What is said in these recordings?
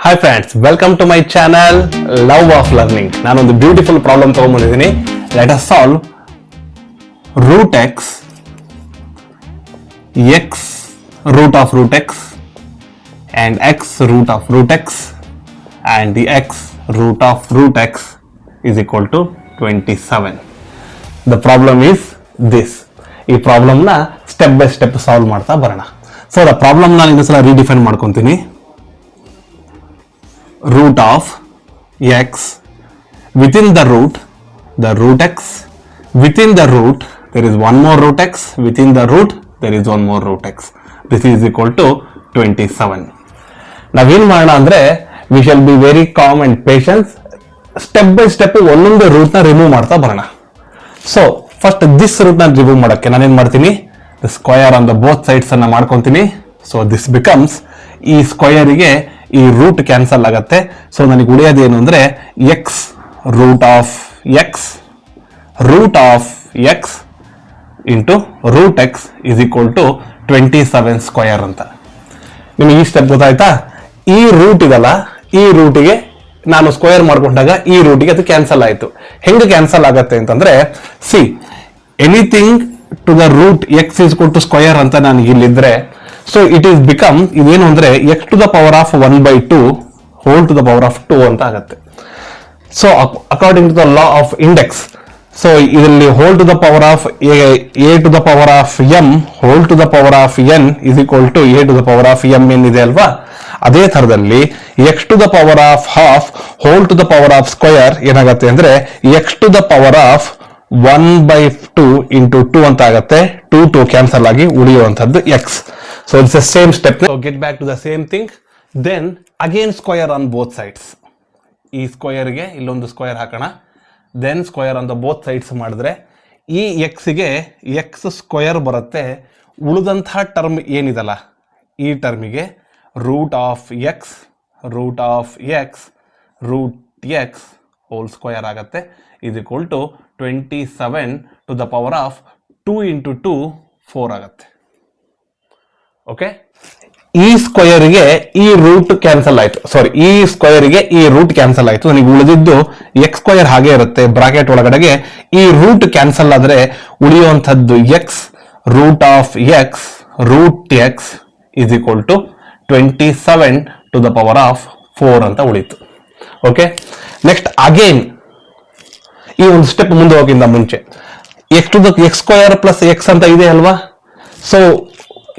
Hi friends, welcome to my channel Love of Learning. ನಾನೊಂದು beautiful problem ತಗೊಂಡ್ಬಂದಿದ್ದೀನಿ. Let us solve root x root of root x and x root of root x and the x root of root x is equal to 27. The problem is this. ಈ ಪ್ರಾಬ್ಲಮ್ನ step by step solve ಮಾಡ್ತಾ ಬರೋಣ. So the problem ನಾನು ಇನ್ನೊಂದ್ಸಲ redefine ಮಾಡ್ಕೊತೀನಿ. Root of x within the root x, within the root there is one more root x, within the root there is one more root x. This is equal to 27. ನಾವೇನ್ ಮಾಡೋಣ ಅಂದ್ರೆ we shall be very calm and patient. Step by step ಒಂದೊಂದು root ನ remove ಮಾಡ್ತಾ ಬರೋಣ. So first this root ನ remove ಮಾಡಕ್ಕೆ ನಾನೇನ್ ಮಾಡ್ತೀನಿ, square on the both sides ಅನ್ನ ಮಾಡ್ಕೊಂತೀನಿ. ಸೊ ದಿಸ್ ಬಿಕಮ್ಸ್, ಈ ಸ್ಕ್ವಯರಿಗೆ ಈ ರೂಟ್ ಕ್ಯಾನ್ಸಲ್ ಆಗತ್ತೆ. ಸೊ ನನಗೆ ಉಳಿಯೋದು ಏನು ಅಂದ್ರೆ x root of x into root x is equal to 27 square ಅಂತ. ನಿಮಗೆ ಈ ಸ್ಟೆಪ್ ಗೊತ್ತಾಯ್ತಾ? ಈ ರೂಟ್ ಇದಲ್ಲ, ಈ ರೂಟಿಗೆ ನಾನು ಸ್ಕ್ವಯರ್ ಮಾಡ್ಕೊಂಡಾಗ ಈ ರೂಟಿಗೆ ಅದು ಕ್ಯಾನ್ಸಲ್ ಆಯ್ತು. ಹೆಂಗೆ ಕ್ಯಾನ್ಸಲ್ ಆಗತ್ತೆ ಅಂತಂದ್ರೆ, see anything to the root x is equal to square ಅಂತ ನನಗೆ ಇಲ್ಲಿದ್ರೆ, ಸೊ ಇಟ್ ಈಸ್ ಬಿಕಮ್, ಇದೇನು ಅಂದ್ರೆ x to the power of 1/2 whole to the power of 2 ಅಂತ ಆಗುತ್ತೆ. So according to the law of index, so ಇದರಲ್ಲಿ whole to the power of a to the power of m whole to the power of n is equal to a to the power of M N ಇದೆ ಅಲ್ವಾ? ಅದೇ ತರದಲ್ಲಿ x to the power of half whole to the power of square ಏನಾಗತ್ತೆ ಅಂದ್ರೆ x to the power of 1/2 into 2 ಅಂತ ಆಗತ್ತೆ. 2 cancel ಆಗಿ ಉಳಿಯುವಂತದ್ದು x. So it's the same step. So get back to the same thing. Then again square on both sides. ಈ square ಗೆ ಇಲ್ಲೊಂದು square ಹಾಕೋಣ. Then square on the both sides ಮಾಡಿದ್ರೆ ಈ ಎಕ್ಸ್ ಗೆ ಎಕ್ಸ್ ಸ್ಕ್ವಯರ್ ಬರುತ್ತೆ. ಉಳಿದಂತಹ ಟರ್ಮ್ ಏನಿದಲ್ಲ, ಈ ಟರ್ಮಿಗೆ root of x whole square ಆಗತ್ತೆ. Is equal to 27 to the power of 2 into 2 4 ಆಗತ್ತೆ. ಓಕೆ, ಈ ಸ್ಕ್ವಯರ್ಗೆ ಈ ರೂಟ್ ಕ್ಯಾನ್ಸಲ್ ಆಯ್ತು. ಸಾರಿ, ಈ ಸ್ಕ್ವಯರ್ಗೆ ಈ ರೂಟ್ ಕ್ಯಾನ್ಸಲ್ ಆಯ್ತು. ನನಗೆ ಉಳಿದಿದ್ದು ಎಕ್ಸ್ ಸ್ಕ್ವಯರ್ ಹಾಗೆ ಇರುತ್ತೆ ಬ್ರಾಕೆಟ್ ಒಳಗಡೆಗೆ. ಈ ರೂಟ್ ಕ್ಯಾನ್ಸಲ್ ಆದ್ರೆ ಉಳಿಯುವಂತದ್ದು x root x is equal to 27 to the power of 4 ಅಂತ ಉಳಿತು. ಓಕೆ, ನೆಕ್ಸ್ಟ್ ಅಗೇನ್ ಈ ಒಂದು ಸ್ಟೆಪ್ ಮುಂದೆ ಹೋಗಿಂದ ಮುಂಚೆ x to the x square plus x ಅಂತ ಇದೆ ಅಲ್ವಾ? So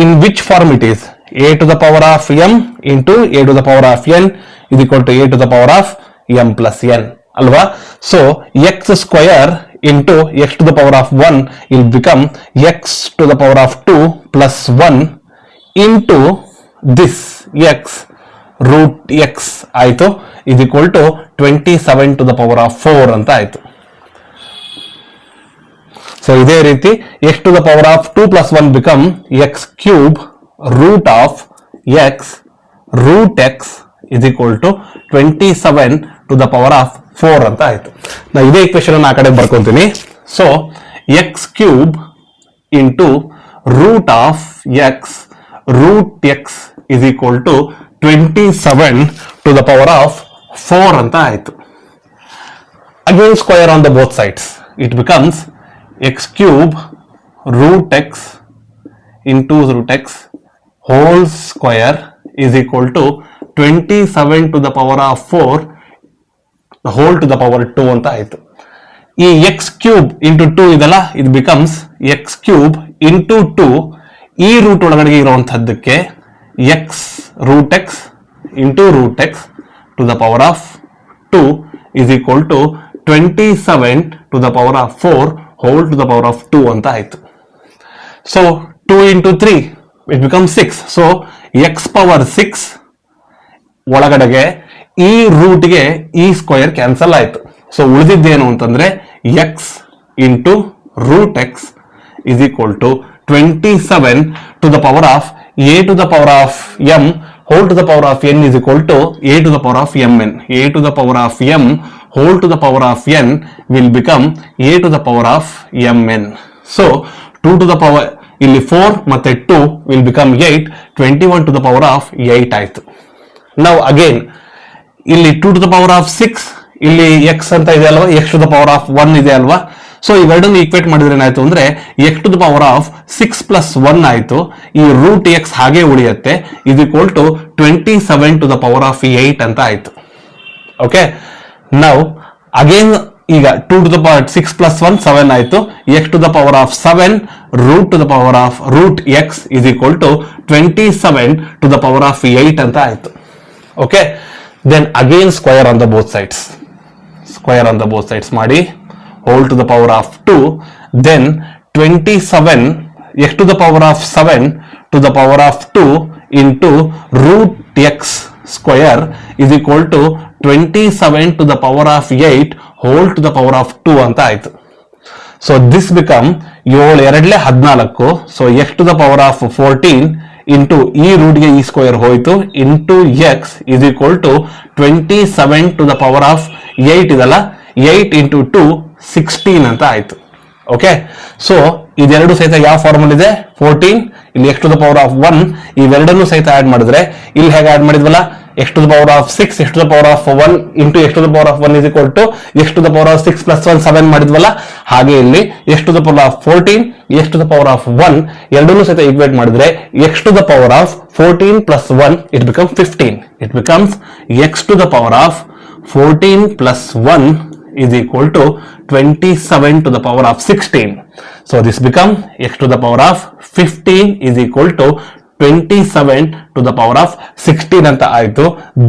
in which form it is? A to the power of m into a to the power of n is equal to a to the power of m plus n alva. So x square into x to the power of 1 will become x to the power of 2 plus 1 into this x root x ಆಯ್ತು is equal to 27 to the power of 4 ಅಂತ ಆಯ್ತು. So ಇದೇ ರೀತಿ x to the power of 2 plus 1 become x cube root of x is equal to 27 to the power of 4 ಅಂತ ಆಯ್ತು. ನಾ ಇದೇ equation ಆ ಕಡೆ ಬರ್ಕೊಂತೀನಿ. So x cube into root of x is equal to 27 to the power of 4 ಅಂತ ಆಯ್ತು. Again square on the both sides, it becomes x cube root x into root x whole square is equal to 27 to the power of 4 the whole to the power 2 ಅಂತ ಆಯ್ತು. ಈ x cube into 2 ಇದಲ್ಲ, ಇದು becomes x cube into 2. ಈ root ಒಳಗಡೆ ಇರುವಂತಹದ್ದಕ್ಕೆ x root x into root x to the power of 2 is equal to 27 to the power of 4 whole to the power of 2 ಅಂತ ಆಯ್ತು. So 2 into 3 it becomes 6. So x power 6 ಒಳಗಡೆಗೆ ಈ ರೂಟ್ಗೆ ಈ square cancel ಆಯ್ತು. So ಉಳಿದಿದ್ದೇನು ಅಂತಂದ್ರೆ x into root x is equal to 27 to the power of a to the power of m whole to the power of n is equal to a to the power of mn. a to the power of m whole to the power of n will become a to the power of mn. So 2 to the power, ಇಲ್ಲಿ 4 ಮತ್ತೆ 2 will become 8. 21 to the power of 8 ಆಯ್ತು. Now again ಇಲ್ಲಿ 2 to the power of 6, ಇಲ್ಲಿ x ಅಂತ ಇದೆ ಅಲ್ವಾ, x to the power of 1 ಇದೆ ಅಲ್ವಾ. ಸೊ ಇವೆರಡನ್ನು ಈಕ್ವೇಟ್ ಮಾಡಿದ್ರೆ ಏನಾಯ್ತು ಅಂದ್ರೆ x to the power of 6 plus 1 ಆಯ್ತು. ಈ ರೂಟ್ x ಹಾಗೆ ಉಳಿಯುತ್ತೆ, is equal to 27 to the power of 8 ಅಂತ ಆಯ್ತು. ಓಕೆ, ನೌ ಅಗೇನ್ ಈಗ 2 to the power 6 plus 1 7 ಆಯ್ತು. x to the power of 7 root to the power of root x is equal to 27 to the power of 8 ಅಂತ ಆಯ್ತು. Okay, then again square on the both sides. Square on the both sides ಮಾಡಿ whole to the power of 2, then 27 x to the power of 7 to the power of 2 into root x square is equal to 27 to the power of 8 whole to the power of 2 ಅಂತ ಆಯ್ತು. So this become 7 2 14. So x to the power of 14 into ಈ root ಗೆ ಈ square ಹೋಯ್ತು into x is equal to 27 to the power of 8 ಇದಲ್ಲ, 8 into 2 16 ಅಂತ ಆಯ್ತು. Okay, so ಇದೆರಡು ಸಹಿತ ಯಾವ ಫಾರ್ಮಲ್ ಇದೆ, 14 ಇಲ್ಲಿ x to the power of 1, ಇವೆರಡನ್ನು ಸಹಿತ ಆಡ್ ಮಾಡಿದ್ರೆ ಇಲ್ಲಿ ಹೇಗೆ add ಮಾಡಿದ್ವಲ್ಲ, x to the power of 6 x to the power of 1 into x to the power of 1 is equal to x to the power of 6 plus 1 7 ಮಾಡಿದ್ವಲ್ಲ, ಹಾಗೆ ಇಲ್ಲಿ x to the power of 14 x to the power of 1 ಎರಡನ್ನೂ ಸಹಿತ equate ಮಾಡಿದ್ರೆ x to the power of 14 plus 1 it becomes 15. It becomes x to the power of 14 plus 1 is equal to 27 to the power of 16. So this become x to the power of 15 is equal to 27 to the power of 16 ಅಂತ ಆಯ್ತು.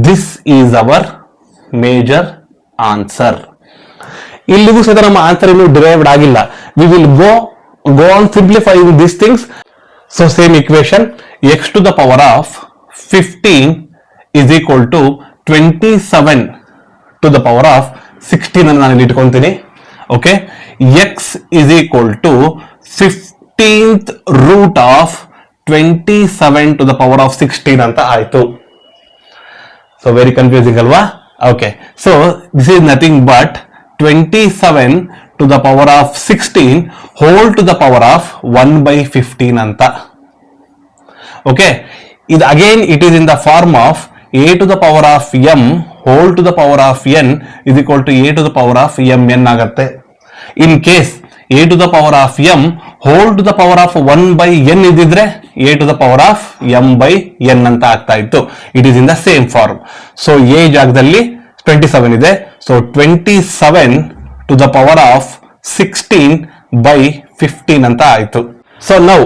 This is our major answer. ಇಲ್ಲಿಗೂ ಸಹಿತ ನಮ್ಮ answer ಇನ್ನು derived ಆಗಿಲ್ಲ. We will go on simplifying these things. So same equation, x to the power of 15 is equal to 27 to the power of 16 ಅನ್ನು ನಾನು ಇಲ್ಲಿ ಇಟ್ಕೊಂತೀನಿ. Okay, x is equal to 15th root of 27 to the power of 16 ಅಂತ ಆಯ್ತು. So very confusing ಅಲ್ವಾ? Okay, so this is nothing but 27 to the power of 16 whole to the power of 1/15 ಅಂತ. Okay, ಇದು again it is in the form of a to the power of m whole to the power of n is equal to a to the power of mn ಆಗತ್ತೆ. In case a to the power of m whole to the power of 1/n ಇದ್ದಿದ್ರೆ a to the power of m/n ಅಂತ ಆಗ್ತಾ ಇತ್ತು. It is in the same form. So a ಜಾಗದಲ್ಲಿ 27 ಇದೆ, so 27 to the power of 16/15 ಅಂತ ಆಯ್ತು. So now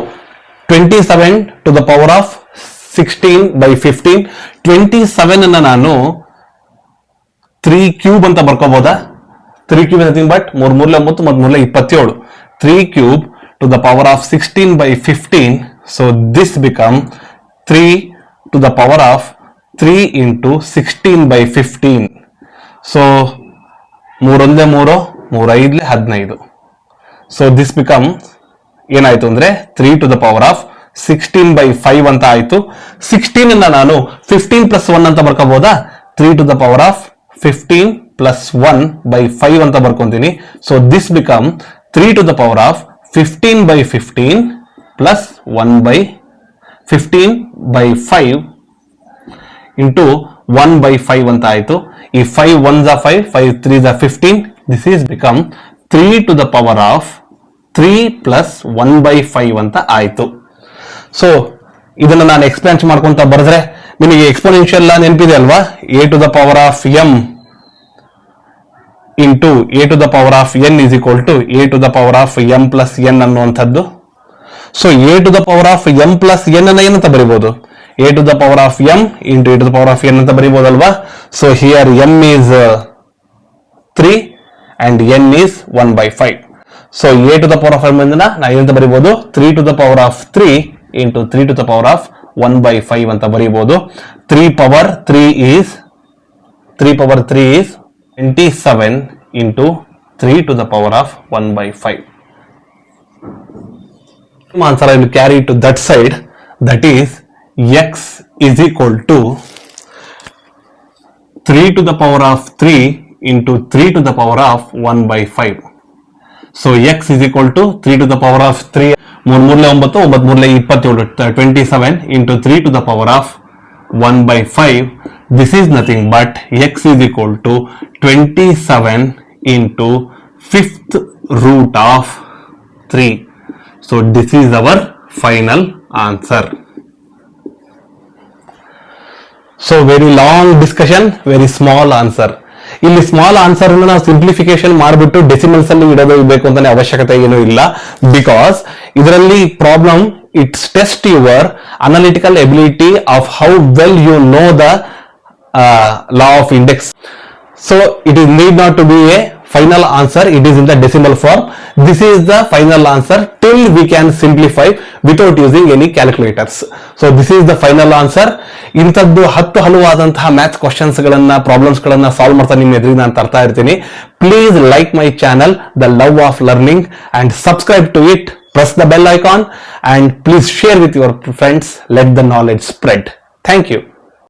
27 to the power of 16/15, 27 ಅನ್ನ ನಾನು 3 ಕ್ಯೂಬ್ ಅಂತ ಬರ್ಕೋಬಹುದಾ? 3 ಕ್ಯೂಬ್ ನಥಿಂಗ್ ಬಟ್ 3 3 9 ಮತ್ತು 3 27. 3 cube to the power of 16/15. So this become 3 to the power of 3 into 16/15. So 3 1 3 3 5 15. So this become ಏನಾಯ್ತು ಅಂದ್ರೆ 3 to the power of 16/5 ಅಂತ ಆಯ್ತು. 16 ಅನ್ನ ನಾನು 15 plus 1 ಅಂತ ಬರ್ಕೋಬಹುದಾ? 3 to the power of 15 plus 1/5 ಅಂತ ಬರ್ಕೊಂತೀನಿ. So this become 3 to the power of 15/15 plus 1/15/5 into 1/5 ಅಂತ ಆಯ್ತು. ಈ 5 1s are 5, 5 3s are 15. This is become 3 to the power of 3 plus 1/5 ಅಂತ ಆಯ್ತು. ಸೊ ಇದನ್ನ ನಾನು ಎಕ್ಸ್ಪ್ಯಾನ್ಸ್ ಮಾಡ್ಕೊಂತ ಬರೆದ್ರೆ ನಿಮಗೆ ಎಕ್ಸ್ಪೋನೆನ್ಷಿಯಲ್ ನೆನಪಿದೆ ಅಲ್ವಾ? a to the power of m into a to the power of n is equal to a to the power of m plus n ಅನ್ನುವಂಥದ್ದು. So a to the power of m plus n ಅನ್ನ ಏನಂತ ಬರೀಬಹುದು? a to the power of m into a to the power of n ಅಂತ ಬರೀಬಹುದಲ್ವಾ? So here m is 3 and n is 1/5. ಸೊ a to the power of m ಅನ್ನ ನಾನು ಏನಂತ ಬರೀಬಹುದು? 3 to the power of 3 into 3 to the power of 1/5 ಅಂತ ಬರೀಬಹುದು. 3 power 3 is 27 into 3 to the power of 1/5. Answer I will carry to that side, that is x is equal to 3 to the power of 3 into 3 to the power of 1/5. So x is equal to 3 to the power of 3 3 9 9 27 into 3 to the power of 1 by 5. This is nothing but x is equal to 27 into 5th root of 3. So this is our final answer. So very long discussion, very small answer. ಇಲ್ಲಿ small answer ಅನ್ನು ನಾವು simplification ಮಾಡಿಬಿಟ್ಟು decimals ಅಲ್ಲಿ ಇಡಬೇಕು ಅಂತಾನೆ ಅವಶ್ಯಕತೆ ಏನೂ ಇಲ್ಲ. ಬಿಕಾಸ್ ಇದರಲ್ಲಿ problem it's test your analytical ability of how well you know the law of index. So it is need not to be a final answer, it is in the decimal form. This is the final answer till we can simplify without using any calculators. So this is the final answer. ಇಂಥದ್ದು 10 ಹಲವಾದಂತಹ maths questions ಗಳನ್ನ problems ಗಳನ್ನ solve ಮಾಡ್ತಾ ನಿಮ್ಮ ಎದುರಿಗೆ ನಾನು ತರ್ತಾ ಇರ್ತೀನಿ. Please like my channel the love of learning and subscribe to it. Press the bell icon and please share with your friends. Let the knowledge spread. Thank you.